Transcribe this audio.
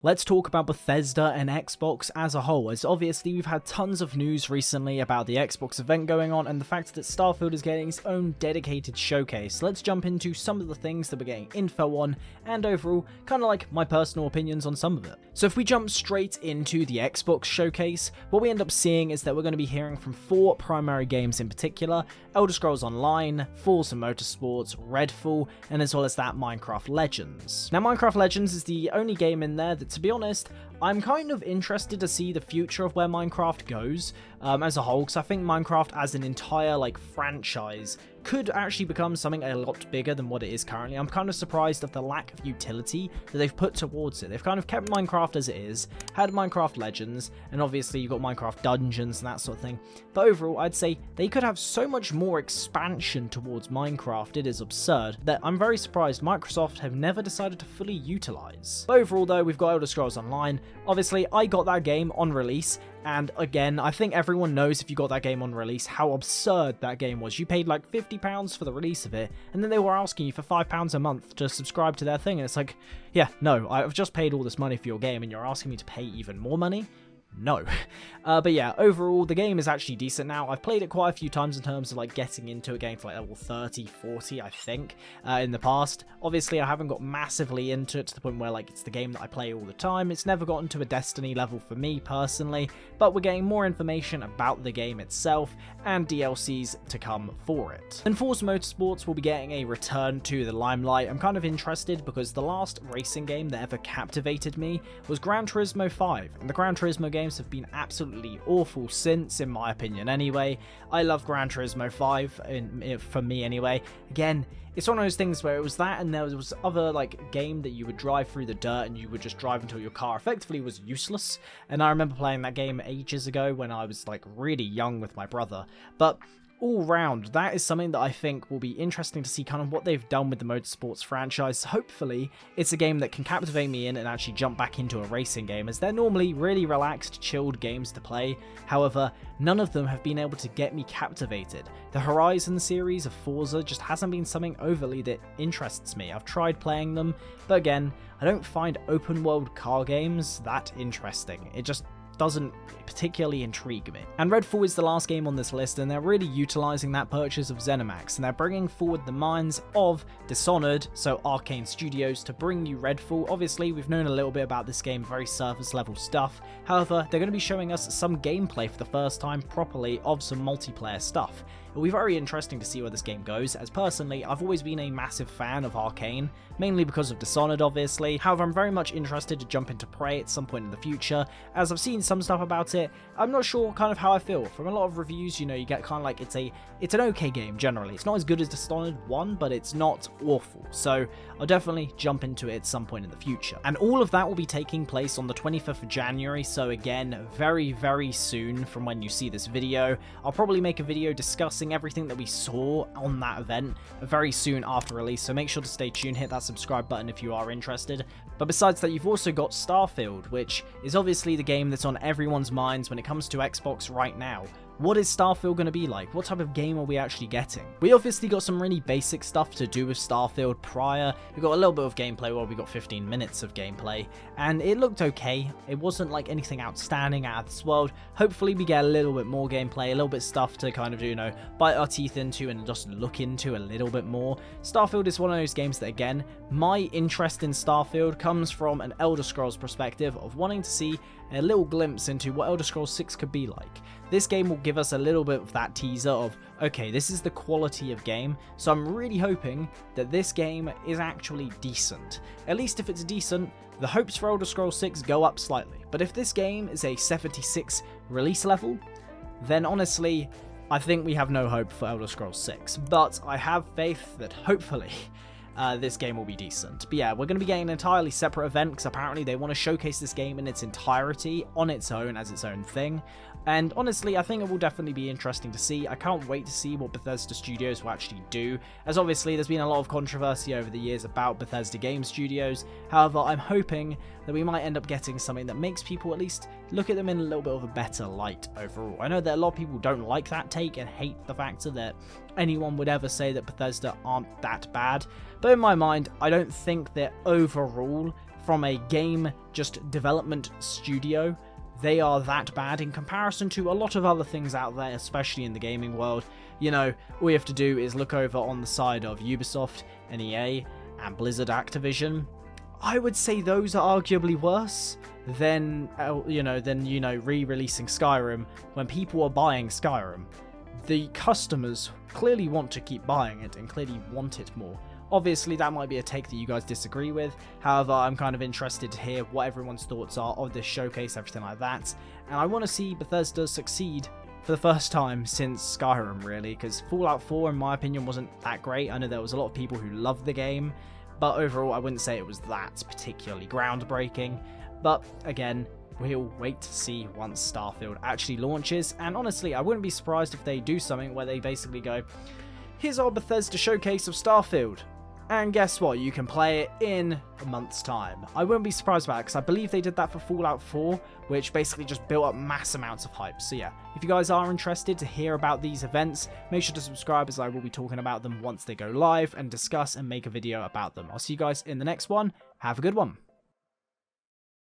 Let's talk about Bethesda and Xbox as a whole, as obviously we've had tons of news recently about the Xbox event going on and the fact that Starfield is getting its own dedicated showcase. Let's jump into some of the things that we're getting info on, and overall, kind of like my personal opinions on some of it. So if we jump straight into the Xbox showcase, what we end up seeing is that we're going to be hearing from 4 primary games in particular: Elder Scrolls Online, Forza Motorsports, Redfall, and as well as that Minecraft Legends. Now Minecraft Legends is the only game in there that, to be honest, I'm kind of interested to see the future of where Minecraft goes as a whole, because I think Minecraft as an entire franchise could actually become something a lot bigger than what it is currently. I'm kind of surprised at the lack of utility that they've put towards it. They've kind of kept Minecraft as it is, had Minecraft Legends, and obviously you've got Minecraft Dungeons and that sort of thing. But overall, I'd say they could have so much more expansion towards Minecraft. It is absurd that I'm very surprised Microsoft have never decided to fully utilize. But overall though, we've got Elder Scrolls Online. Obviously, I got that game on release, and again, I think everyone knows if you got that game on release how absurd that game was. You paid like £50 for the release of it, and then they were asking you for £5 a month to subscribe to their thing, and it's like, yeah, no, I've just paid all this money for your game, and you're asking me to pay even more money? No. But yeah, overall, the game is actually decent now. I've played it quite a few times in terms of getting into a game for level 30, 40, I think, in the past. Obviously, I haven't got massively into it to the point where it's the game that I play all the time. It's never gotten to a Destiny level for me personally, but we're getting more information about the game itself and DLCs to come for it. And Forza Motorsports will be getting a return to the limelight. I'm kind of interested because the last racing game that ever captivated me was Gran Turismo 5, and the Gran Turismo games have been absolutely awful since, in my opinion anyway. I love Gran Turismo 5, for me anyway. Again, it's one of those things where it was that, and there was other game that you would drive through the dirt and you would just drive until your car effectively was useless. And I remember playing that game ages ago when I was really young with my brother. But all round, that is something that I think will be interesting to see kind of what they've done with the motorsports franchise. Hopefully, it's a game that can captivate me in and actually jump back into a racing game, as they're normally really relaxed, chilled games to play. However, none of them have been able to get me captivated. The Horizon series of Forza just hasn't been something overly that interests me. I've tried playing them, but again, I don't find open world car games that interesting. It just doesn't particularly intrigue me. And Redfall is the last game on this list, and they're really utilizing that purchase of ZeniMax, and they're bringing forward the minds of Dishonored, so Arcane Studios, to bring you Redfall. Obviously, we've known a little bit about this game, very surface level stuff. However, they're going to be showing us some gameplay for the first time properly of some multiplayer stuff. It'll be very interesting to see where this game goes, as personally, I've always been a massive fan of Arcane, mainly because of Dishonored obviously. However, I'm very much interested to jump into Prey at some point in the future, as I've seen some stuff about it. I'm not sure kind of how I feel. From a lot of reviews, you get kind of it's an okay game generally. It's not as good as Dishonored 1, but it's not awful. So I'll definitely jump into it at some point in the future. And all of that will be taking place on the 25th of January, so again, very, very soon from when you see this video. I'll probably make a video discussing everything that we saw on that event very soon after release, so make sure to stay tuned, hit that subscribe button if you are interested. But besides that, you've also got Starfield, which is obviously the game that's on everyone's minds when it comes to Xbox right now. What is Starfield going to be like? What type of game are we actually getting? We obviously got some really basic stuff to do with Starfield prior. We got a little bit of gameplay, well, we got 15 minutes of gameplay, and it looked okay. It wasn't anything outstanding out of this world. Hopefully we get a little bit more gameplay, a little bit of stuff to kind of bite our teeth into and just look into a little bit more. Starfield is one of those games that, again, my interest in Starfield comes from an Elder Scrolls perspective of wanting to see a little glimpse into what Elder Scrolls 6 could be like. This game will give us a little bit of that teaser of, okay, this is the quality of game, so I'm really hoping that this game is actually decent. At least if it's decent, the hopes for Elder Scrolls 6 go up slightly. But if this game is a 76 release level, then honestly, I think we have no hope for Elder Scrolls 6. But I have faith that hopefully this game will be decent. But yeah, we're going to be getting an entirely separate event, because apparently they want to showcase this game in its entirety on its own as its own thing. And honestly, I think it will definitely be interesting to see. I can't wait to see what Bethesda Studios will actually do, as obviously there's been a lot of controversy over the years about Bethesda Game Studios. However, I'm hoping that we might end up getting something that makes people at least look at them in a little bit of a better light overall. I know that a lot of people don't like that take and hate the fact that anyone would ever say that Bethesda aren't that bad, but in my mind, I don't think that overall from a game just development studio, they are that bad in comparison to a lot of other things out there, especially in the gaming world. You know, all you have to do is look over on the side of Ubisoft and EA and Blizzard Activision. I would say those are arguably worse than, re-releasing Skyrim when people are buying Skyrim. The customers clearly want to keep buying it and clearly want it more. Obviously, that might be a take that you guys disagree with. However, I'm kind of interested to hear what everyone's thoughts are of this showcase, everything like that. And I want to see Bethesda succeed for the first time since Skyrim, really, because Fallout 4, in my opinion, wasn't that great. I know there was a lot of people who loved the game, but overall, I wouldn't say it was that particularly groundbreaking. But again, we'll wait to see once Starfield actually launches. And honestly, I wouldn't be surprised if they do something where they basically go, here's our Bethesda showcase of Starfield. And guess what? You can play it in a month's time. I wouldn't be surprised about it, because I believe they did that for Fallout 4, which basically just built up mass amounts of hype. So yeah, if you guys are interested to hear about these events, make sure to subscribe, as I will be talking about them once they go live and discuss and make a video about them. I'll see you guys in the next one. Have a good one.